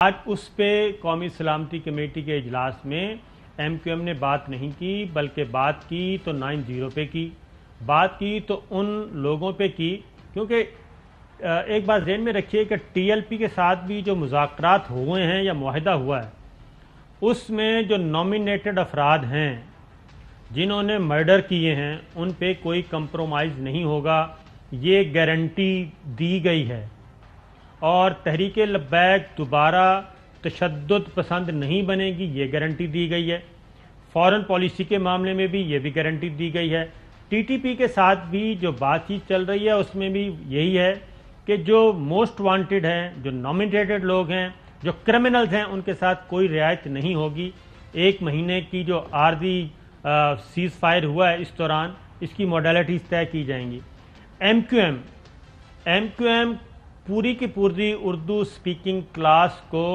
آج اس پہ قومی سلامتی کمیٹی کے اجلاس میں ایم کیو ایم نے بات نہیں کی، بلکہ بات کی تو 9-0 پہ کی، بات کی تو ان لوگوں پہ کی، کیونکہ ایک بات ذہن میں رکھیے کہ ٹی ایل پی کے ساتھ بھی جو مذاکرات ہوئے ہیں یا معاہدہ ہوا ہے، اس میں جو نامینیٹڈ افراد ہیں جنہوں نے مرڈر کیے ہیں ان پہ کوئی کمپرومائز نہیں ہوگا، یہ گارنٹی دی گئی ہے۔ اور تحریک لبیک دوبارہ تشدد پسند نہیں بنے گی، یہ گارنٹی دی گئی ہے۔ فارن پالیسی کے معاملے میں بھی یہ بھی گارنٹی دی گئی ہے۔ ٹی ٹی پی کے ساتھ بھی جو بات چیت چل رہی ہے اس میں بھی یہی ہے کہ جو موسٹ وانٹڈ ہیں، جو نامینیٹڈ لوگ ہیں، جو کرمنلز ہیں، ان کے ساتھ کوئی رعایت نہیں ہوگی۔ 1 مہینے کی جو عارضی سیز فائر ہوا ہے اس دوران اس کی موڈیلٹیز طے کی جائیں گی۔ ایم کیو ایم پوری کی پوری اردو سپیکنگ کلاس کو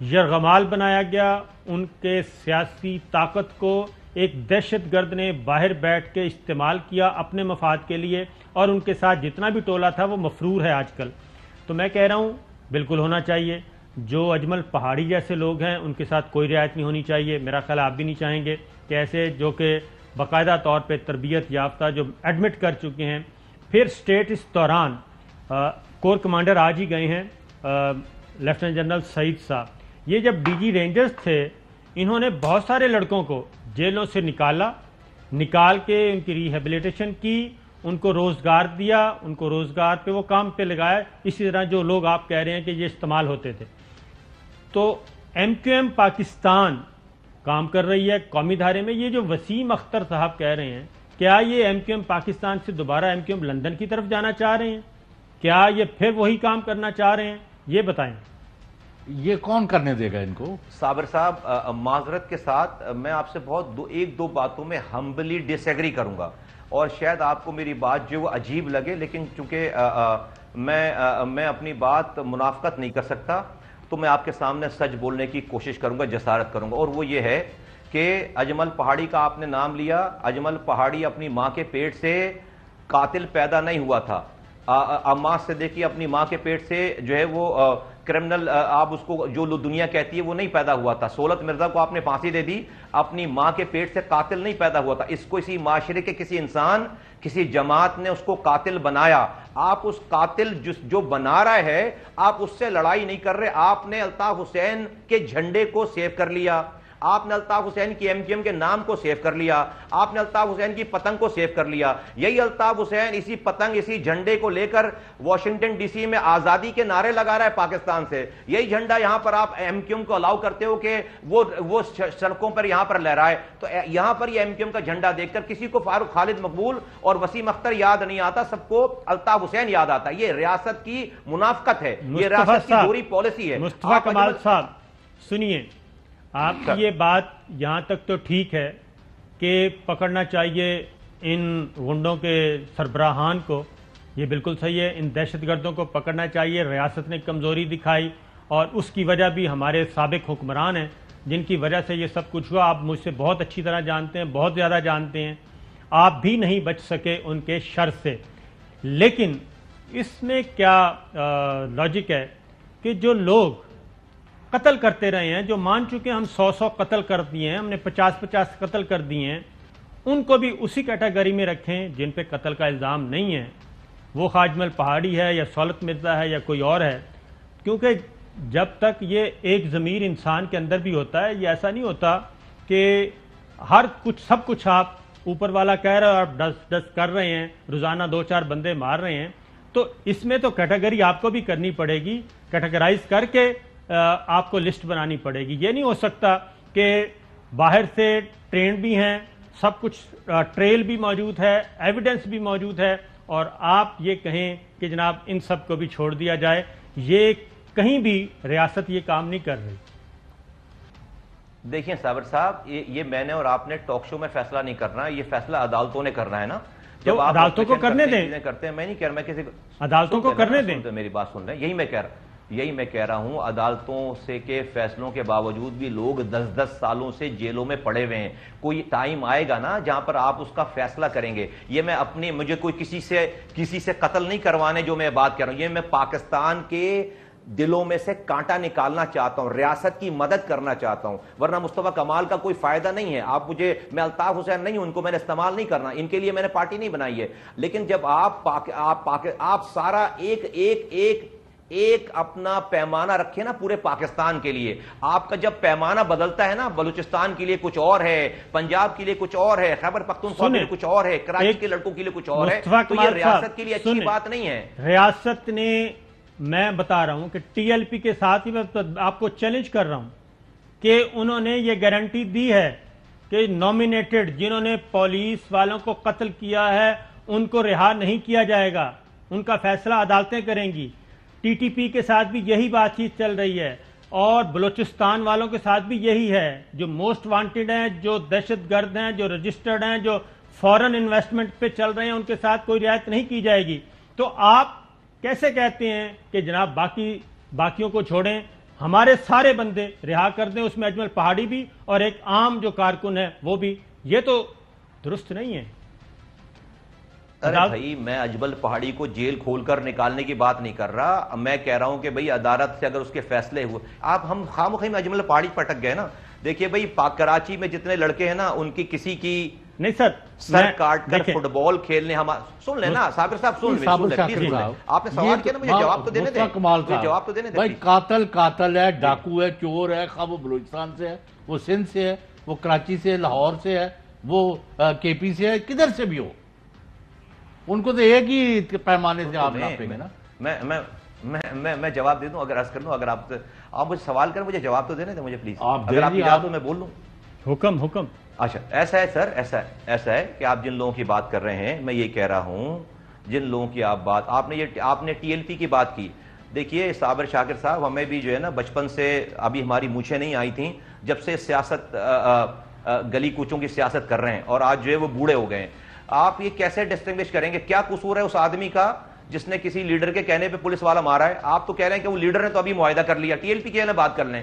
یرغمال بنایا گیا، ان کے سیاسی طاقت کو ایک دہشت گرد نے باہر بیٹھ کے استعمال کیا اپنے مفاد کے لیے، اور ان کے ساتھ جتنا بھی ٹولہ تھا وہ مفرور ہے آج کل۔ تو میں کہہ رہا ہوں بالکل ہونا چاہیے، جو اجمل پہاڑی جیسے لوگ ہیں ان کے ساتھ کوئی رعایت نہیں ہونی چاہیے۔ میرا خیال آپ بھی نہیں چاہیں گے کہ ایسے جو کہ باقاعدہ طور پہ تربیت یافتہ جو ایڈمٹ کر چکے ہیں۔ پھر اسٹیٹ اس دوران کور کمانڈر آج ہی گئے ہیں لیفٹیننٹ جنرل سعید صاحب، یہ جب ڈی جی رینجرز تھے انہوں نے بہت سارے لڑکوں کو جیلوں سے نکال کے ان کی ریہیبلیٹیشن کی، ان کو روزگار دیا، ان کو روزگار پہ وہ کام پہ لگایا، اسی طرح جو لوگ آپ کہہ رہے ہیں کہ یہ استعمال ہوتے تھے۔ تو ایم کیو ایم پاکستان کام کر رہی ہے قومی دھارے میں۔ یہ جو وسیم اختر صاحب کہہ رہے ہیں، کیا یہ ایم کیو ایم پاکستان سے دوبارہ ایم کیو ایم لندن کی طرف جانا چاہ رہے ہیں؟ کیا یہ پھر وہی کام کرنا چاہ رہے ہیں؟ یہ بتائیں۔ یہ کون کرنے دے گا ان کو؟ صابر صاحب، معذرت کے ساتھ میں آپ سے ایک دو باتوں میں ہمبلی ڈس ایگری کروں گا، اور شاید آپ کو میری بات جو وہ عجیب لگے، لیکن چونکہ میں اپنی بات منافقت نہیں کر سکتا تو میں آپ کے سامنے سچ بولنے کی کوشش کروں گا، جسارت کروں گا، اور وہ یہ ہے کہ اجمل پہاڑی کا آپ نے نام لیا۔ اجمل پہاڑی اپنی ماں کے پیٹ سے قاتل پیدا نہیں ہوا تھا۔ عمار صدیقی اپنی ماں کے پیٹ سے جو ہے وہ کرمنل، آپ اس کو جو دنیا کہتی ہے وہ نہیں پیدا ہوا تھا۔ سولت مرزا کو آپ نے پھانسی دے دی، اپنی ماں کے پیٹ سے قاتل نہیں پیدا ہوا تھا۔ اس کو اسی معاشرے کے کسی انسان، کسی جماعت نے اس کو قاتل بنایا۔ آپ اس قاتل جو بنا رہا ہے، آپ اس سے لڑائی نہیں کر رہے، آپ نے الطاف حسین کے جھنڈے کو سیو کر لیا، آپ نے الطاف حسین کی ایم کیو ایم کے نام کو سیو کر لیا، آپ نے الطاف حسین کی پتنگ کو سیو کر لیا۔ یہی الطاف حسین اسی پتنگ، اسی جھنڈے کو لے کر واشنگٹن ڈی سی میں آزادی کے نعرے لگا رہا ہے پاکستان سے۔ یہی جھنڈا یہاں پر آپ ایم کیو ایم کو الاؤ کرتے ہو کہ وہ سڑکوں پر یہاں پر لہرائے۔ تو یہاں پر یہ ایم کیو ایم کا جھنڈا دیکھ کر کسی کو فاروق خالد مقبول اور وسیم اختر یاد نہیں آتا، سب کو الطاف حسین یاد آتا۔ یہ ریاست کی منافقت ہے، یہ ریاست کی دوہری پالیسی ہے۔ مصطفیٰ کمال صاحب سنیے، آپ کی یہ بات یہاں تک تو ٹھیک ہے کہ پکڑنا چاہیے ان غنڈوں کے سربراہان کو، یہ بالکل صحیح ہے، ان دہشت گردوں کو پکڑنا چاہیے۔ ریاست نے کمزوری دکھائی اور اس کی وجہ بھی ہمارے سابق حکمران ہیں جن کی وجہ سے یہ سب کچھ ہوا۔ آپ مجھ سے بہت اچھی طرح جانتے ہیں، بہت زیادہ جانتے ہیں، آپ بھی نہیں بچ سکے ان کے شر سے۔ لیکن اس میں کیا لاجک ہے کہ جو لوگ قتل کرتے رہے ہیں، جو مان چکے ہم 100 قتل کر دیے ہیں، ہم نے 50 قتل کر دیے ہیں، ان کو بھی اسی کیٹیگری میں رکھیں جن پہ قتل کا الزام نہیں ہے، وہ اجمل پہاڑی ہے یا سولت مرزا ہے یا کوئی اور ہے۔ کیونکہ جب تک یہ ایک ضمیر انسان کے اندر بھی ہوتا ہے، یہ ایسا نہیں ہوتا کہ سب کچھ آپ اوپر والا کہہ رہے ہیں اور آپ ڈس کر رہے ہیں، روزانہ 2-4 بندے مار رہے ہیں۔ تو اس میں تو کیٹیگری آپ کو بھی کرنی پڑے گی، کیٹیگرائز کر کے آپ کو لسٹ بنانی پڑے گی۔ یہ نہیں ہو سکتا کہ باہر سے ٹرینڈ بھی ہیں، سب کچھ ٹریل بھی موجود ہے، ایویڈنس بھی موجود ہے، اور آپ یہ کہیں کہ جناب ان سب کو بھی چھوڑ دیا جائے۔ یہ کہیں بھی ریاست یہ کام نہیں کر رہی۔ دیکھیں صابر صاحب، یہ میں نے اور آپ نے ٹاک شو میں فیصلہ نہیں کرنا ہے، یہ فیصلہ عدالتوں نے کرنا ہے نا۔ جب عدالتوں کو کرنے دیں، کرتے ہیں، میں نہیں کہہ رہا، میں کسی عدالتوں کو کرنے دیں، میری بات سن رہے ہیں، یہی میں کہہ رہا ہوں، عدالتوں سے کے فیصلوں کے باوجود بھی لوگ 10 سالوں سے جیلوں میں پڑے ہوئے ہیں۔ کوئی ٹائم آئے گا نا جہاں پر آپ اس کا فیصلہ کریں گے۔ یہ میں مجھے کوئی کسی سے قتل نہیں کروانے جو میں بات کر رہا ہوں، یہ میں پاکستان کے دلوں میں سے کانٹا نکالنا چاہتا ہوں, ریاست کی مدد کرنا چاہتا ہوں, ورنہ مصطفیٰ کمال کا کوئی فائدہ نہیں ہے. آپ مجھے, میں الطاف حسین نہیں ہوں, ان کو میں نے استعمال نہیں کرنا, ان کے لیے میں نے پارٹی نہیں بنائی ہے. لیکن جب آپ سارا ایک اپنا پیمانہ رکھے نا پورے پاکستان کے لیے, آپ کا جب پیمانہ بدلتا ہے نا, بلوچستان کے لیے کچھ اور ہے, پنجاب کے لیے کچھ اور ہے, خیبر پختونخوا کے لیے کچھ اور ہے, کراچی کے لڑکوں کے لیے کچھ اور ہے, تو یہ ریاست کے لیے اچھی بات نہیں ہے. ریاست نے, میں بتا رہا ہوں کہ ٹی ایل پی کے ساتھ ہی میں آپ کو چیلنج کر رہا ہوں کہ انہوں نے یہ گارنٹی دی ہے کہ نومینیٹڈ جنہوں نے پولیس والوں کو قتل کیا ہے ان کو رہا نہیں کیا جائے گا, ان کا فیصلہ عدالتیں کریں گی. ٹی ٹی پی کے ساتھ بھی یہی بات چیت چل رہی ہے, اور بلوچستان والوں کے ساتھ بھی یہی ہے, جو موسٹ وانٹڈ ہیں, جو دہشت گرد ہیں, جو رجسٹرڈ ہیں, جو فورن انویسٹمنٹ پہ چل رہے ہیں, ان کے ساتھ کوئی رعایت نہیں کی جائے گی. تو آپ کیسے کہتے ہیں کہ جناب باقیوں کو چھوڑیں, ہمارے سارے بندے رہا کر دیں, اس میں اجمل پہاڑی بھی اور ایک عام جو کارکن ہے وہ بھی؟ یہ تو درست نہیں ہے. ارے بھائی, میں اجمل پہاڑی کو جیل کھول کر نکالنے کی بات نہیں کر رہا, میں کہہ رہا ہوں کہ بھئی عدالت سے اگر اس کے فیصلے ہوئے, ہم خامخواہ میں اجمل پہاڑی پٹک گئے نا. دیکھیے بھئی, کراچی میں جتنے لڑکے ہیں نا, ان کی کسی کی نہیں سر کاٹ کر فٹ بال کھیلنے, سن لیں نا صابر صاحب, سن لیں, آپ نے سوال کیا نا, مجھے جواب تو دینے دیں, جواب تو دینے دیں. بھائی قاتل ہے, ڈاکو ہے, چور ہے, خواہ وہ بلوچستان سے ہے, وہ سندھ سے ہے, وہ کراچی سے, لاہور سے ہے, وہ کے پی سے ہے, کدھر سے بھی ہو, ان کو تو ایک ہی پیمانے سے آپ ناپیں گے نا. میں جواب دے دوں, اگر عرض کر دوں, اگر آپ مجھے سوال کریں, مجھے جواب تو دینے دیں مجھے پلیز, اگر آپ جواب تو میں بول لوں. حکم. اچھا, ایسا ہے سر, ایسا ہے کہ آپ جن لوگوں کی بات کر رہے ہیں, میں یہ کہہ رہا ہوں, جن لوگوں کی آپ نے ٹی ایل پی کی بات کی. دیکھیے صابر شاکر صاحب, ہمیں بھی جو ہے نا بچپن سے, ابھی ہماری مونچھیں نہیں آئی تھیں جب سے سیاست, گلی کوچوں کی سیاست کر رہے ہیں, اور آج جو ہے وہ بوڑھے ہو گئے ہیں. آپ یہ کیسے ڈسٹنگوش کریں گے, کیا قصور ہے اس آدمی کا جس نے کسی لیڈر کے کہنے پہ پولیس والا مارا ہے؟ آپ تو کہہ رہے ہیں کہ وہ لیڈر نے تو ابھی معاہدہ کر لیا, ٹی ایل پی کے بات کر لیں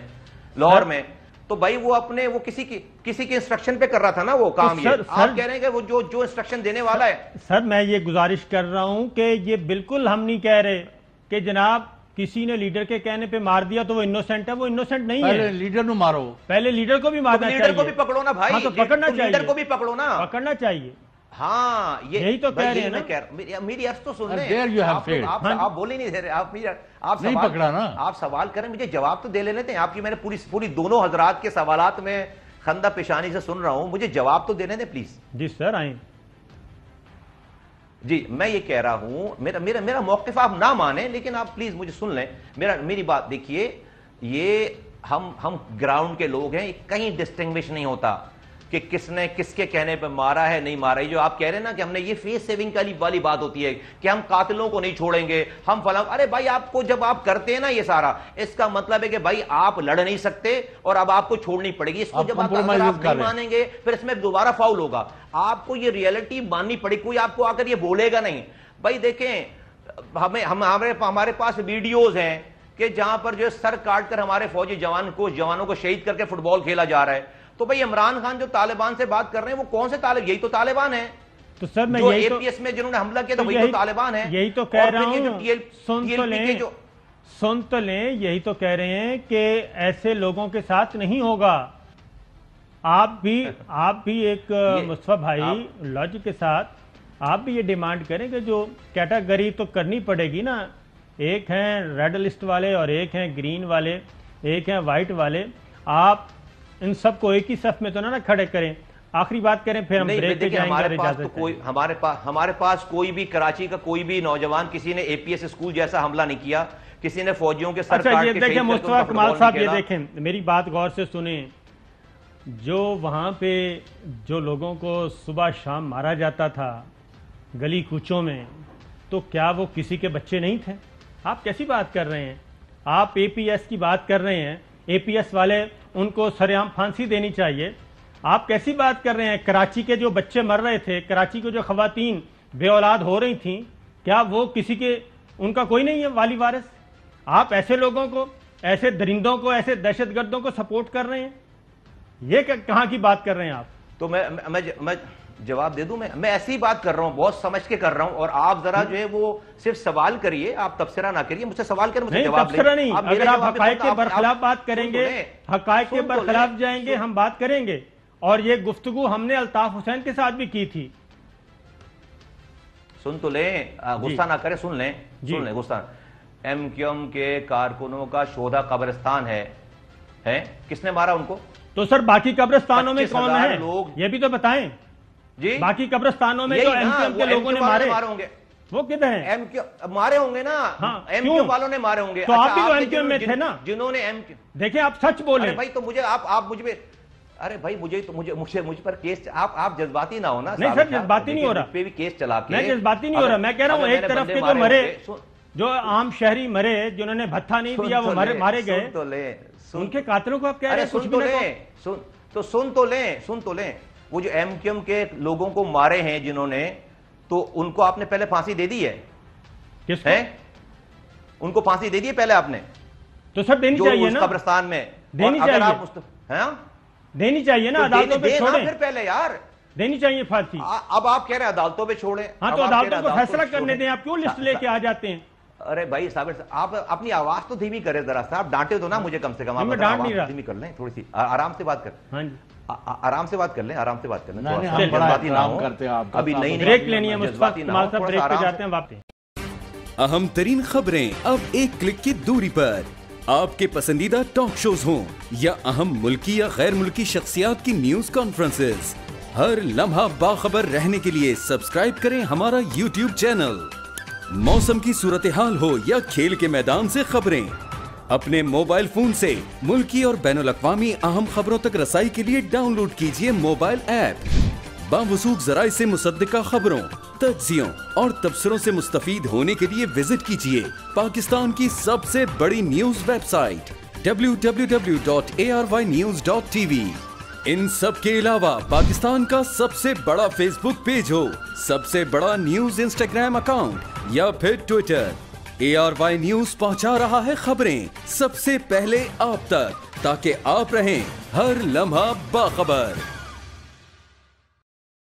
لاہور میں, تو بھائی وہ وہ کسی کی انسٹرکشن پہ کر رہا تھا نا وہ کام. یہ آپ کہہ رہے ہیں کہ وہ جو انسٹرکشن دینے والا ہے. سر میں یہ گزارش کر رہا ہوں کہ یہ بالکل ہم نہیں کہہ رہے کہ جناب کسی نے لیڈر کے کہنے پہ مار دیا تو وہ انوسنٹ ہے, وہ انوسنٹ نہیں ہے. پہلے لیڈر نو مارو, پہلے لیڈر کو بھی مارنا چاہیے, لیڈر کو بھی پکڑو نا بھائی, تو پکڑنا چاہیے, لیڈر کو بھی پکڑو نا, پکڑنا چاہیے. ہاں یہی تو کہہ رہے ہیں نا, میری عرض تو سن لیں, آپ بولے نہیں دے رہے, آپ نہیں پکڑا نا, آپ سوال کریں, مجھے جواب تو دے لیتے ہیں. آپ کی میں نے پوری دونوں حضرات کے سوالات میں خندہ پیشانی سے سن رہا ہوں, مجھے جواب تو دینے دیں پلیز. جی سر آئیں. جی میں یہ کہہ رہا ہوں, میرا موقف آپ نہ مانیں, لیکن آپ پلیز مجھے سن لیں, میری بات دیکھیے. یہ ہم گراؤنڈ کے لوگ ہیں, کہیں ڈسٹنگوش نہیں ہوتا کہ کس نے کس کے کہنے پہ مارا ہے نہیں مارا ہے. جو آپ کہہ رہے ہیں نا کہ ہم نے, یہ فیس سیونگ والی بات ہوتی ہے کہ ہم قاتلوں کو نہیں چھوڑیں گے, ہم فلاں. ارے بھائی, آپ کو جب آپ کرتے ہیں نا یہ سارا, اس کا مطلب ہے کہ بھائی آپ لڑ نہیں سکتے اور اب آپ کو چھوڑنی پڑے گی. اس کو جب آپ نہیں مانیں گے پھر اس میں دوبارہ فاؤل ہوگا. آپ کو یہ ریئلٹی ماننی پڑے گی, کوئی آپ کو آ کر یہ بولے گا نہیں. بھائی دیکھیں, ہمارے پاس ویڈیوز ہیں کہ جہاں پر جو سر کاٹ کر ہمارے فوجی جوانوں کو شہید کر کے فٹ بال کھیلا جا رہا ہے. تو بھئی عمران خان جو طالبان سے بات کر رہے ہیں, وہ کون سے طالب, یہی تو طالبان ہیں. تو سر میں جو اے پی ایس میں جنہوں نے حملہ کیا, تو وہی تو طالبان ہیں. یہی تو کہہ رہا ہوں, سن تو لیں, یہی تو کہہ رہے ہیں کہ ایسے لوگوں کے ساتھ نہیں ہوگا. آپ بھی ایک مصطفیٰ بھائی لاجک کے ساتھ آپ بھی یہ ڈیمانڈ کریں کہ جو کیٹاگری تو کرنی پڑے گی نا, ایک ہیں ریڈ لسٹ والے اور ایک ہیں گرین والے, ایک ہیں وائٹ والے. آپ ان سب کو ایک ہی صف میں تو نہ کھڑے کریں. آخری بات کریں پھر ہم بریک پہ جائیں گے. ہمارے پاس کوئی بھی کراچی کا کوئی بھی نوجوان کسی نے اے پی ایس اسکول جیسا حملہ نہیں کیا, کسی نے فوجیوں کے سر کاٹ کے شہید دیکھیں مصطفیٰ کمال صاحب, یہ دیکھیں میری بات غور سے سنیں. جو وہاں پہ جو لوگوں کو صبح شام مارا جاتا تھا گلی کوچوں میں, تو کیا وہ کسی کے بچے نہیں تھے؟ آپ کیسی بات کر رہے ہیں؟ آپ اے پی ایس کی بات کر رہے ہیں, اے پی ایس والے ان کو سرعام پھانسی دینی چاہیے. آپ کیسی بات کر رہے ہیں؟ کراچی کے جو بچے مر رہے تھے, کراچی کو جو خواتین بے اولاد ہو رہی تھیں, کیا وہ کسی کے, ان کا کوئی نہیں ہے والی وارث؟ آپ ایسے لوگوں کو, ایسے درندوں کو, ایسے دہشت گردوں کو سپورٹ کر رہے ہیں. یہ کہاں کی بات کر رہے ہیں آپ؟ تو جواب دے دوں میں ایسی بات کر رہا ہوں، بہت سمجھ کے کر رہا ہوں، اور آپ ذرا جو ہے وہ صرف سوال کریے، آپ تبصرہ نہ کریے، مجھ سے سوال کریں، مجھے جواب تبصرہ نہیں، اگر آپ جواب حقائق کے برخلاف بات کریں گے، حقائق کے برخلاف جائیں گے، ہم بات کریں گے. اور یہ گفتگو ہم نے الطاف حسین کے ساتھ بھی کی تھی. سن تو لیں، غصہ نہ کریں، سن لیں غصہ. ایم کیو ایم کے کارکنوں کا شودا قبرستان ہے، کس نے مارا ان کو؟ تو سر باقی قبرستانوں میں کون ہے یہ بھی تو بتائیں. جی باقی قبرستانوں میں جو ایم کیو ایم کے لوگوں نے مارے ہوں گے وہ کدھر ہیں؟ ایم کیو مارے ہوں گے نا، ایم کیو والوں نے مارے ہوں گے. تو آپ بھی تو ایم کیو ایم میں تھے نا، جنہوں نے ایم کیو. دیکھیں آپ سچ بولیں بھائی تو مجھے آپ مجھ پہ، ارے بھائی مجھ پر کیس، آپ جذباتی نہ ہونا. نہیں سر جذباتی نہیں ہو رہا، پہ بھی کیس چلا کے میں جذباتی نہیں ہو رہا. میں کہہ رہا ہوں ایک طرف کے جو مرے، جو عام شہری مرے، جنہوں نے بھتہ نہیں دیا وہ مارے گئے، ان کے قاتلوں کو آپ کہہ رہے ہیں کچھ بھی نہ. تو سن تو لیں وہ جو ایم کیو ایم کے لوگوں کو مارے ہیں جنہوں نے، تو ان کو آپ نے پہلے پھانسی دے دی ہے؟ کس کو؟ ان کو پھانسی دے دی ہے پہلے آپ نے؟ تو سر دینی چاہیے نا قبرستان میں. دینی چاہیے، دینی چاہیے نا، عدالتوں پہ چھوڑیں پھر پہلے یار، دینی چاہیے پھانسی. اب آپ کہہ رہے ہیں عدالتوں پہ چھوڑیں. ہاں تو عدالتوں کو فیصلہ کرنے دیں، آپ کیوں لسٹ لے کے آ جاتے ہیں؟ ارے بھائی صابر صاحب، آپ اپنی آواز تو دھیمی کریں ذرا سا، آپ ڈانٹے دو نا مجھے کم سے کم. آپ آواز دھیمی کر لیں، تھوڑی سی آرام سے بات کریں. ہاں جی آرام سے بات کر لیں، آرام سے بات کر لیں. ابھی نہیں بریک لینی ہے مصطفی کمال صاحب، بریک پہ جاتے ہیں واپس. اہم ترین خبریں اب ایک کلک کی دوری پر. آپ کے پسندیدہ ٹاک شوز ہوں یا اہم ملکی یا غیر ملکی شخصیات کی نیوز کانفرنسز، ہر لمحہ باخبر رہنے کے لیے سبسکرائب کریں ہمارا یوٹیوب چینل. موسم کی صورتحال ہو یا کھیل کے میدان سے خبریں، اپنے موبائل فون سے ملکی اور بین الاقوامی اہم خبروں تک رسائی کے لیے ڈاؤن لوڈ کیجیے موبائل ایپ. باوثوق ذرائع سے مصدقہ خبروں، تجزیوں اور تبصروں سے مستفید ہونے کے لیے وزٹ کیجیے پاکستان کی سب سے بڑی نیوز ویب سائٹ www.arYnews.tv. ان سب کے علاوہ پاکستان کا سب سے بڑا فیس بک پیج ہو، سب سے بڑا نیوز انسٹاگرام اکاؤنٹ یا پھر ٹویٹر، ARY نیوز پہنچا رہا ہے خبریں سب سے پہلے آپ تک، تاکہ آپ رہیں ہر لمحہ باخبر.